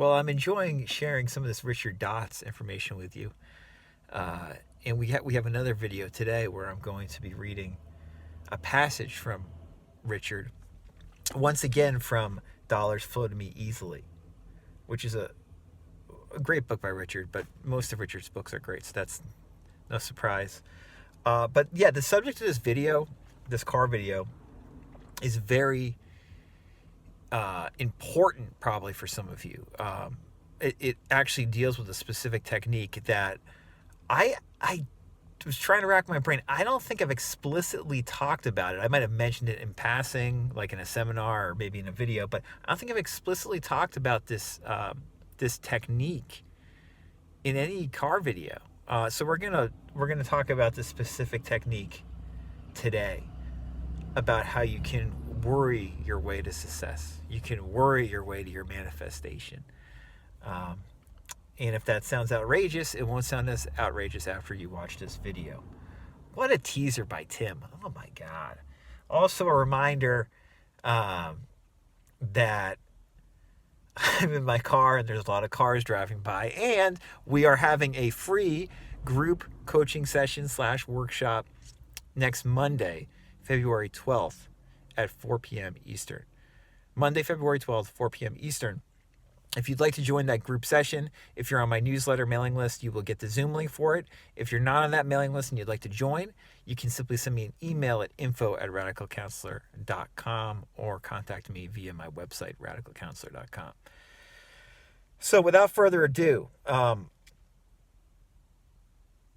Well, I'm enjoying sharing some of this Richard Dots information with you. And we have another video today where I'm going to be reading a passage from Richard, once again from Dollars Flow to Me Easily, which is a great book by Richard, but most of Richard's books are great, so that's no surprise. But yeah, the subject of this video, this car video, is very important probably for some of you. It actually deals with a specific technique that I was trying to rack my brain. I don't think I've explicitly talked about it. I might have mentioned it in passing, like in a seminar or maybe in a video, but I don't think I've explicitly talked about this technique in any car video. So we're gonna talk about this specific technique today, about how you can worry your way to success. You can worry your way to your manifestation. And if that sounds outrageous, it won't sound as outrageous after you watch this video. What a teaser by Tim. Oh my God. Also a reminder that I'm in my car and there's a lot of cars driving by, and we are having a free group coaching session / workshop next Monday, February 12th at 4 p.m. Eastern. Monday, February 12th, 4 p.m. Eastern. If you'd like to join that group session, if you're on my newsletter mailing list, you will get the Zoom link for it. If you're not on that mailing list and you'd like to join, you can simply send me an email at info@radicalcounselor.com or contact me via my website, radicalcounselor.com. So without further ado,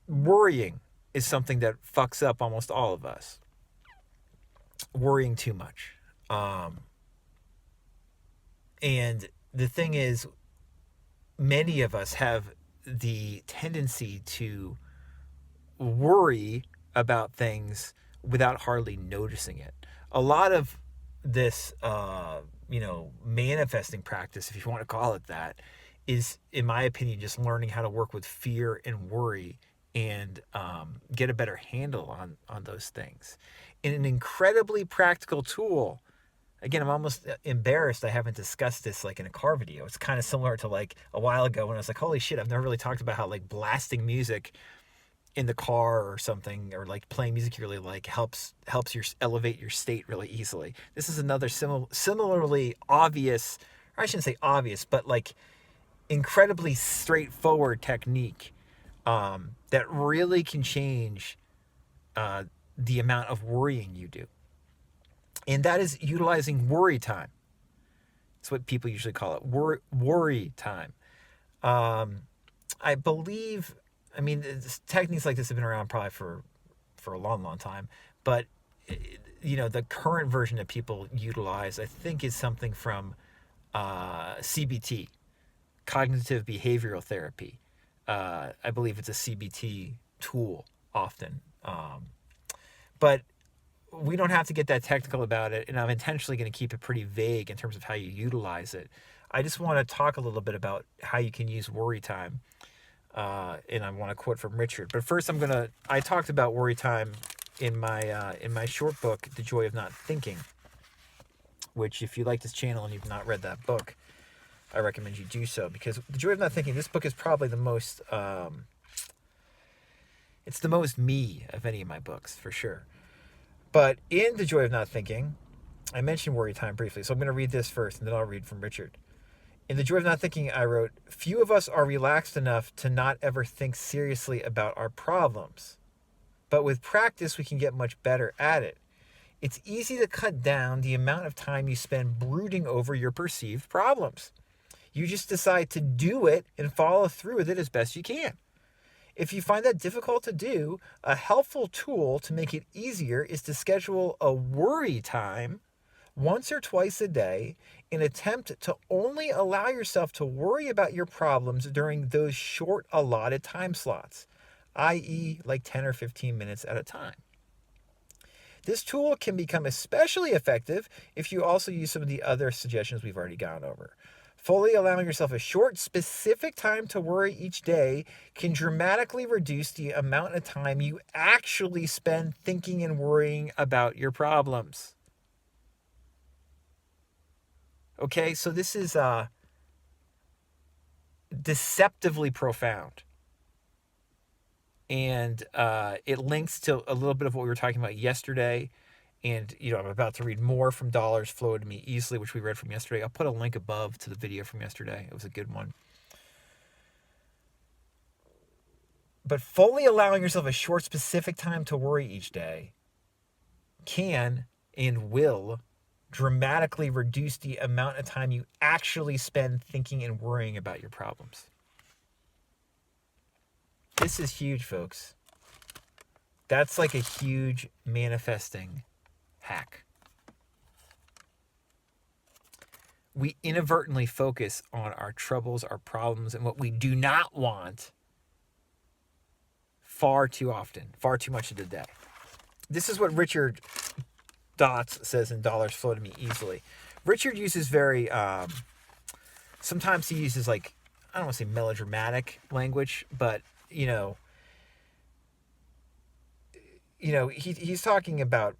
worrying is something that fucks up almost all of us. Worrying too much. And the thing is, many of us have the tendency to worry about things without hardly noticing it. A lot of this, manifesting practice, if you want to call it that, is, in my opinion, just learning how to work with fear and worry and get a better handle on those things. And an incredibly practical tool. Again, I'm almost embarrassed I haven't discussed this like in a car video. It's kind of similar to like a while ago when I was like, holy shit, I've never really talked about how like blasting music in the car or something, or like playing music you really like, helps you elevate your state really easily. This is another similarly obvious, or I shouldn't say obvious, but like incredibly straightforward technique that really can change the amount of worrying you do. And that is utilizing worry time. That's what people usually call it, worry time. I believe, techniques like this have been around probably for a long, long time. But, the current version that people utilize, I think, is something from CBT, cognitive behavioral therapy. I believe it's a CBT tool often. But we don't have to get that technical about it, and I'm intentionally going to keep it pretty vague in terms of how you utilize it. I just want to talk a little bit about how you can use worry time, and I want to quote from Richard. But first, I talked about worry time in my short book, The Joy of Not Thinking, which, if you like this channel and you've not read that book, I recommend you do so, because The Joy of Not Thinking, this book is probably the most, it's the most me of any of my books, for sure. But in The Joy of Not Thinking, I mentioned worry time briefly, so I'm going to read this first, and then I'll read from Richard. In The Joy of Not Thinking, I wrote, "Few of us are relaxed enough to not ever think seriously about our problems. But with practice, we can get much better at it. It's easy to cut down the amount of time you spend brooding over your perceived problems. You just decide to do it and follow through with it as best you can. If you find that difficult to do, a helpful tool to make it easier is to schedule a worry time once or twice a day and attempt to only allow yourself to worry about your problems during those short allotted time slots, i.e. like 10 or 15 minutes at a time. This tool can become especially effective if you also use some of the other suggestions we've already gone over. Fully allowing yourself a short, specific time to worry each day can dramatically reduce the amount of time you actually spend thinking and worrying about your problems." Okay, so this is deceptively profound. And it links to a little bit of what we were talking about yesterday. And, I'm about to read more from Dollars Flow to Me Easily, which we read from yesterday. I'll put a link above to the video from yesterday. It was a good one. But fully allowing yourself a short, specific time to worry each day can and will dramatically reduce the amount of time you actually spend thinking and worrying about your problems. This is huge, folks. That's like a huge manifesting hack. We inadvertently focus on our troubles, our problems, and what we do not want far too often, far too much of the day. This is what Richard Dots says in Dollars Flow to Me Easily. Richard uses very, sometimes he uses I don't want to say melodramatic language, but, he's talking about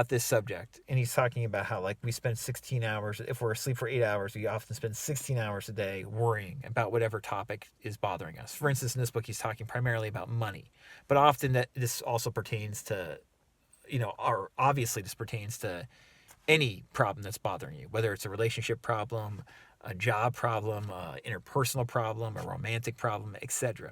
this subject, and he's talking about how we spend 16 hours, if we're asleep for 8 hours, we often spend 16 hours a day worrying about whatever topic is bothering us. For instance, in this book, he's talking primarily about money, but often this also pertains to, or obviously this pertains to any problem that's bothering you, whether it's a relationship problem, a job problem, interpersonal problem, a romantic problem, etc.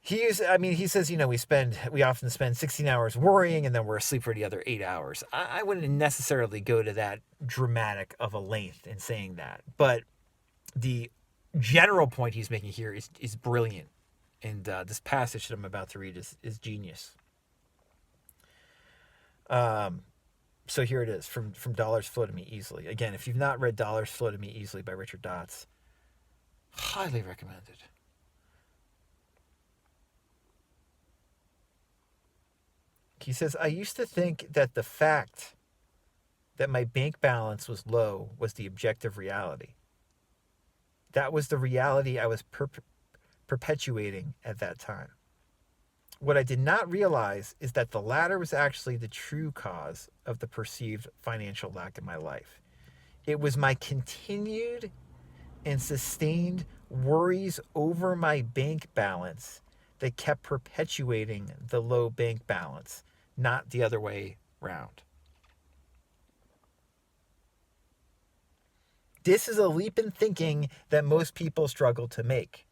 He says, we often spend 16 hours worrying and then we're asleep for the other 8 hours. I wouldn't necessarily go to that dramatic of a length in saying that, but the general point he's making here is brilliant. And this passage that I'm about to read is genius. So here it is from Dollars Flow to Me Easily. Again, if you've not read Dollars Flow to Me Easily by Richard Dots, highly recommended. He says, I used to think that the fact that my bank balance was low was the objective reality. That was the reality I was perpetuating at that time. What I did not realize is that the latter was actually the true cause of the perceived financial lack in my life. It was my continued and sustained worries over my bank balance that kept perpetuating the low bank balance, not the other way round. This is a leap in thinking that most people struggle to make.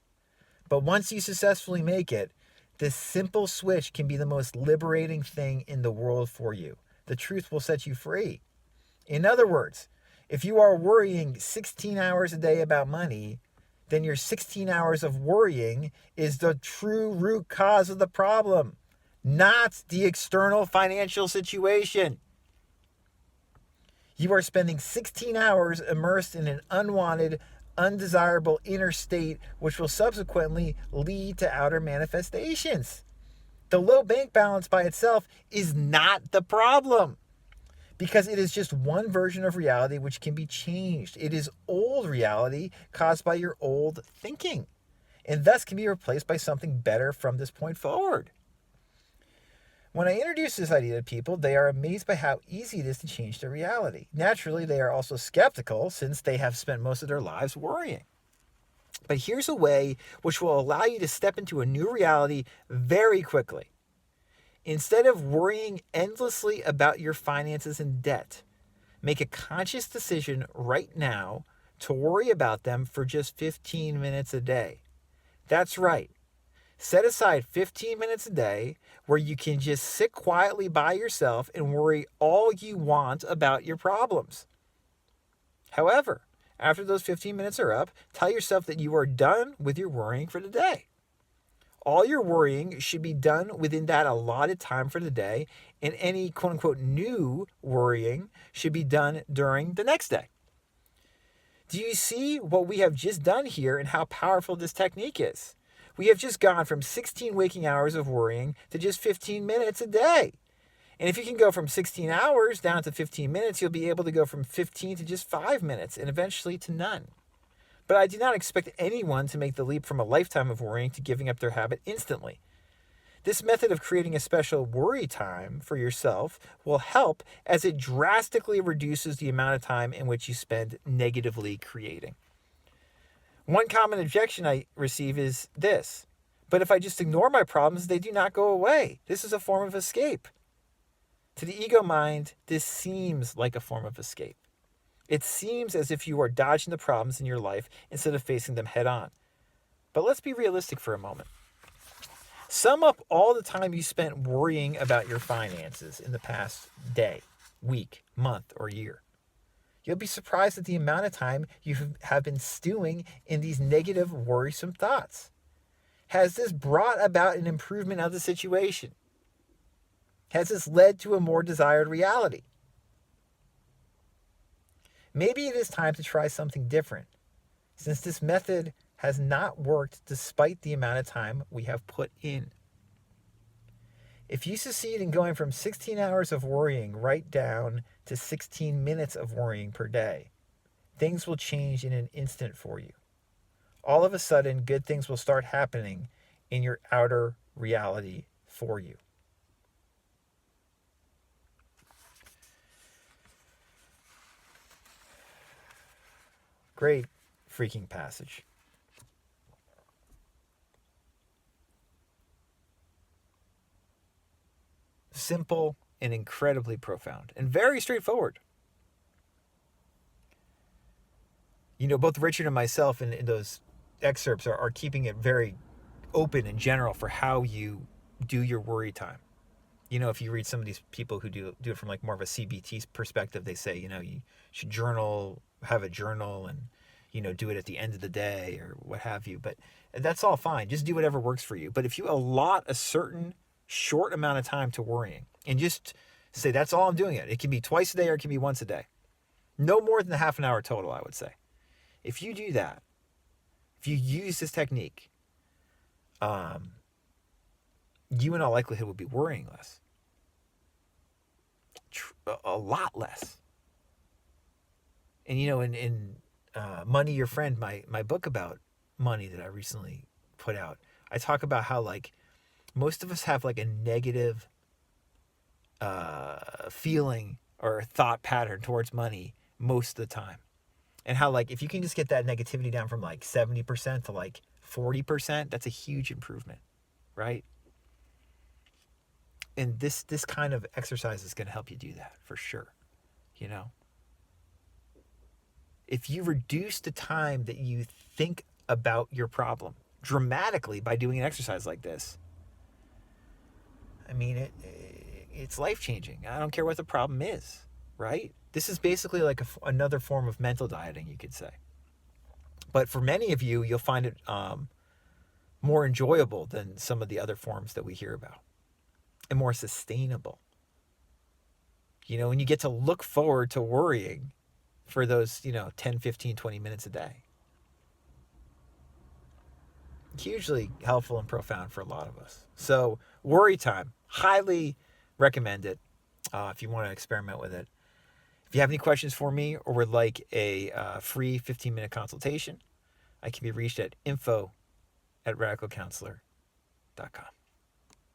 But once you successfully make it, this simple switch can be the most liberating thing in the world for you. The truth will set you free. In other words, if you are worrying 16 hours a day about money, then your 16 hours of worrying is the true root cause of the problem, not the external financial situation. You are spending 16 hours immersed in an unwanted, undesirable inner state, which will subsequently lead to outer manifestations. The low bank balance by itself is not the problem, because it is just one version of reality which can be changed. It is old reality caused by your old thinking, and thus can be replaced by something better from this point forward. When I introduce this idea to people, they are amazed by how easy it is to change their reality. Naturally, they are also skeptical since they have spent most of their lives worrying. But here's a way which will allow you to step into a new reality very quickly. Instead of worrying endlessly about your finances and debt, make a conscious decision right now to worry about them for just 15 minutes a day. That's right. Set aside 15 minutes a day where you can just sit quietly by yourself and worry all you want about your problems. However, after those 15 minutes are up, tell yourself that you are done with your worrying for the day. All your worrying should be done within that allotted time for the day, and any quote-unquote new worrying should be done during the next day. Do you see what we have just done here and how powerful this technique is? We have just gone from 16 waking hours of worrying to just 15 minutes a day. And if you can go from 16 hours down to 15 minutes, you'll be able to go from 15 to just 5 minutes and eventually to none. But I do not expect anyone to make the leap from a lifetime of worrying to giving up their habit instantly. This method of creating a special worry time for yourself will help, as it drastically reduces the amount of time in which you spend negatively creating. One common objection I receive is this: but if I just ignore my problems, they do not go away. This is a form of escape. To the ego mind, this seems like a form of escape. It seems as if you are dodging the problems in your life instead of facing them head on. But let's be realistic for a moment. Sum up all the time you spent worrying about your finances in the past day, week, month, or year. You'll be surprised at the amount of time you have been stewing in these negative, worrisome thoughts. Has this brought about an improvement of the situation? Has this led to a more desired reality? Maybe it is time to try something different, since this method has not worked despite the amount of time we have put in. If you succeed in going from 16 hours of worrying right down to 16 minutes of worrying per day, things will change in an instant for you. All of a sudden, good things will start happening in your outer reality for you. Great freaking passage. Simple and incredibly profound and very straightforward. You know, both Richard and myself in those excerpts are keeping it very open and general for how you do your worry time. You know, if you read some of these people who do it from like more of a CBT perspective, they say, you know, you should journal, have a journal, and, you know, do it at the end of the day or what have you. But that's all fine. Just do whatever works for you. But if you allot a certain short amount of time to worrying and just say, that's all I'm doing it. It can be twice a day or it can be once a day. No more than half an hour total, I would say. If you do that, if you use this technique, you in all likelihood will be worrying less. A lot less. And, you know, in Money Your Friend, my book about money that I recently put out, I talk about how, like, most of us have, like, a negative feeling or thought pattern towards money most of the time. And how, like, if you can just get that negativity down from, like, 70% to, like, 40%, that's a huge improvement, right? And this kind of exercise is going to help you do that for sure. You know, if you reduce the time that you think about your problem dramatically by doing an exercise like this, I mean, it's life-changing. I don't care what the problem is, right? This is basically like another form of mental dieting, you could say. But for many of you, you'll find it more enjoyable than some of the other forms that we hear about, and more sustainable. You know, and you get to look forward to worrying for those, 10, 15, 20 minutes a day. Hugely helpful and profound for a lot of us. So, worry time, highly recommend it if you want to experiment with it. If you have any questions for me or would like a free 15-minute consultation, I can be reached at info@radicalcounselor.com.